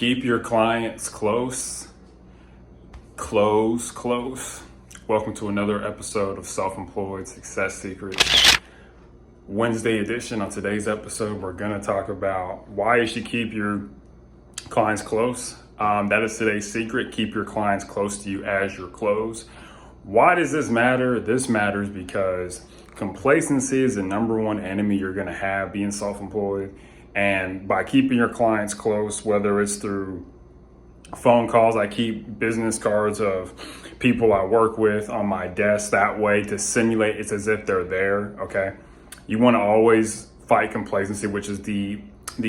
Keep your clients close. Close. Welcome to another episode of Self-Employed Success Secrets. Wednesday edition. On today's episode, we're going to talk about why you should keep your clients close. That is today's secret. Keep your clients close to you as your close. Why does this matter? This matters because complacency is the number one enemy you're going to have being self-employed. And by keeping your clients close, whether it's through phone calls, I keep business cards of people I work with on my desk that way to simulate it's as if they're there, okay? You want to always fight complacency, which is the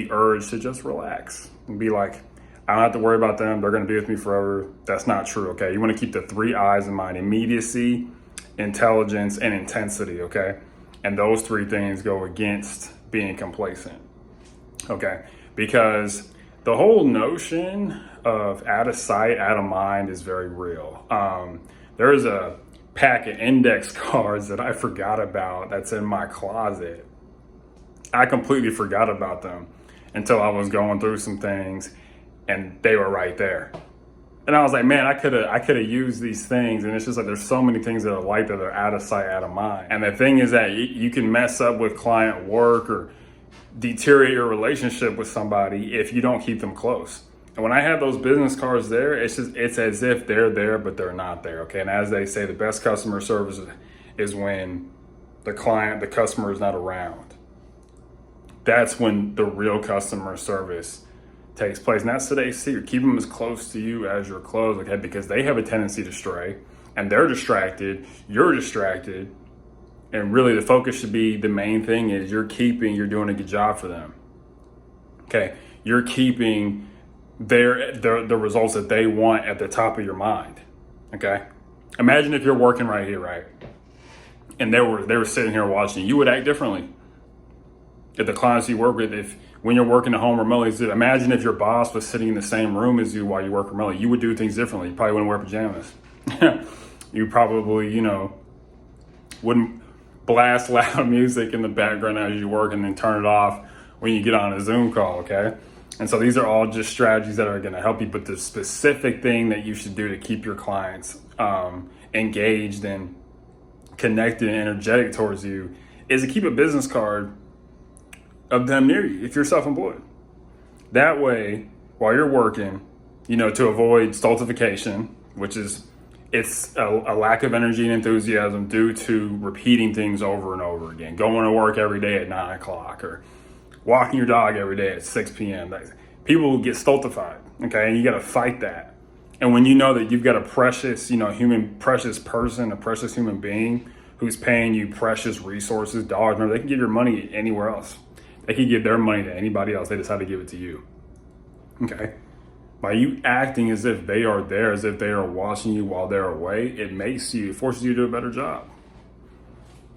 urge to just relax and be like, I don't have to worry about them. They're going to be with me forever. That's not true, okay? You want to keep the 3 I's in mind: immediacy, intelligence, and intensity, okay? And those 3 things go against being complacent, okay? Because the whole notion of out of sight, out of mind is very real. There's a pack of index cards that I forgot about that's in my closet. I completely forgot about them until I was going through some things and they were right there. And I was like, man, I could have used these things. And it's just like, there's so many things that are like that are out of sight, out of mind. And the thing is that you can mess up with client work or deteriorate your relationship with somebody if you don't keep them close. And when I have those business cards there, it's as if they're there, but they're not there. Okay. And as they say, the best customer service is when the customer is not around. That's when the real customer service takes place. And that's today's secret. Keep them as close to you as your close, okay? Because they have a tendency to stray and they're distracted, you're distracted. And really the focus should be, the main thing is you're doing a good job for them. Okay. You're keeping the results that they want at the top of your mind. Okay. Imagine if you're working right here, right? And they were sitting here watching, you would act differently. If the clients you work with, when you're working at home remotely, imagine if your boss was sitting in the same room as you while you work remotely, you would do things differently. You probably wouldn't wear pajamas. You probably, wouldn't blast loud music in the background as you work and then turn it off when you get on a Zoom call, okay? And so these are all just strategies that are going to help you. But the specific thing that you should do to keep your clients engaged and connected and energetic towards you is to keep a business card of them near you if you're self-employed. That way, while you're working, to avoid stultification, which is it's a lack of energy and enthusiasm due to repeating things over and over again. Going to work every day at 9 o'clock or walking your dog every day at 6 p.m. People will get stultified, okay? And you got to fight that. And when you know that you've got a precious, precious person, a precious human being who's paying you precious resources, dollars, remember, they can give your money anywhere else. They can give their money to anybody else. They decide to give it to you, okay? By you acting as if they are there, as if they are watching you while they're away, it forces you to do a better job.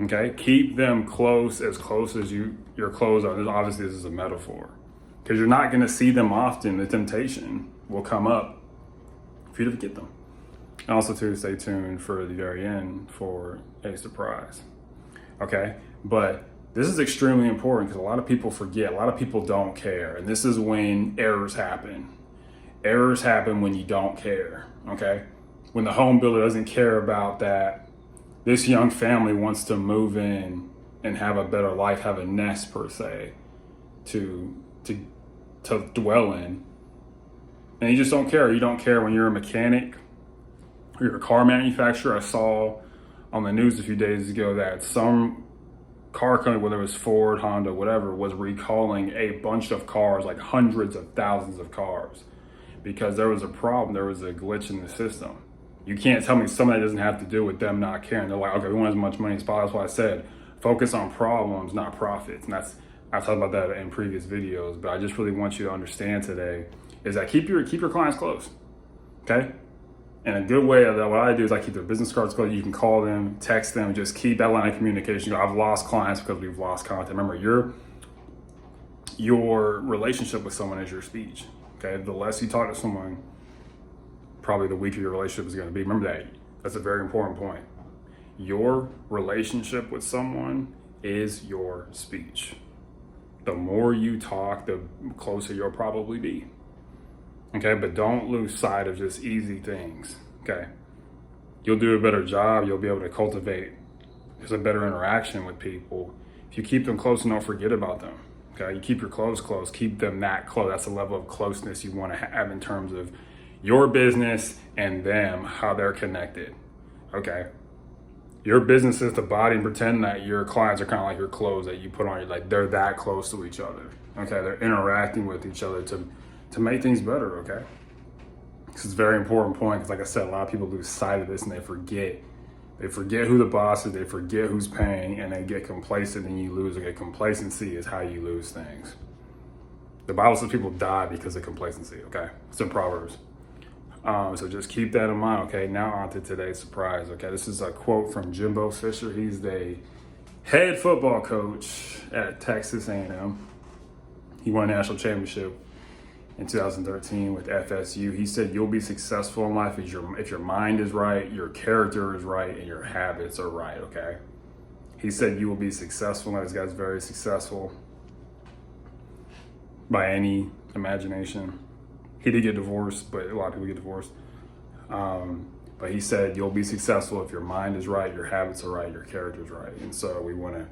Okay, keep them close as your close are. Obviously, this is a metaphor because you're not going to see them often. The temptation will come up for you to forget them. And also, too, stay tuned for the very end for a surprise. Okay, but this is extremely important because a lot of people forget. A lot of people don't care, and this is when errors happen. Errors happen when you don't care. Okay, when the home builder doesn't care about that. This young family wants to move in and have a better life, have a nest per se to dwell in. And you just don't care. You don't care when you're a mechanic or you're a car manufacturer. I saw on the news a few days ago that some car company, whether it was Ford, Honda, whatever, was recalling a bunch of cars, like hundreds of thousands of cars, because there was a problem. There was a glitch in the system. You can't tell me some of that doesn't have to do with them not caring. They're like, okay, we want as much money as possible. That's why I said, focus on problems, not profits. And I've talked about that in previous videos, but I just really want you to understand today is that keep your clients close, okay? And a good way of that, what I do is I keep their business cards close. You can call them, text them, just keep that line of communication. I've lost clients because we've lost contact. Remember, your relationship with someone is your speech, okay? The less you talk to someone, probably the weaker your relationship is going to be. Remember that's a very important point. Your relationship with someone is your speech. The more you talk, the closer you'll probably be. Okay, but don't lose sight of just easy things. Okay, you'll do a better job. You'll be able to cultivate just a better interaction with people if you keep them close and don't forget about them. Okay, you keep your clothes close, keep them that close. That's the level of closeness you want to have in terms of your business and them, how they're connected. Okay, your business is the body, and pretend that your clients are kind of like your clothes that you put on. Like they're that close to each other. Okay, they're interacting with each other to make things better. Okay, this is a very important point because, like I said, a lot of people lose sight of this and they forget. They forget who the boss is, they forget who's paying, and they get complacent and you lose. Okay, complacency is how you lose things. The Bible says people die because of complacency, okay? It's in Proverbs. So just keep that in mind, okay? Now on to today's surprise, okay? This is a quote from Jimbo Fisher. He's the head football coach at Texas A&M. He won a national championship in 2013 with FSU. He said, you'll be successful in life if your mind is right, your character is right, and your habits are right, okay? He said you will be successful. Now, this guy's very successful by any imagination. He did get divorced, but a lot of people get divorced. But he said you'll be successful if your mind is right, your habits are right, your character is right. And so we want to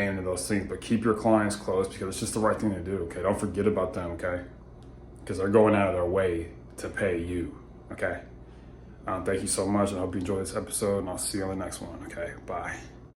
aim to those things, but keep your clients close because it's just the right thing to do, okay? Don't forget about them, okay? Because they're going out of their way to pay you, okay? Thank you so much, and I hope you enjoyed this episode, and I'll see you on the next one, okay? Bye.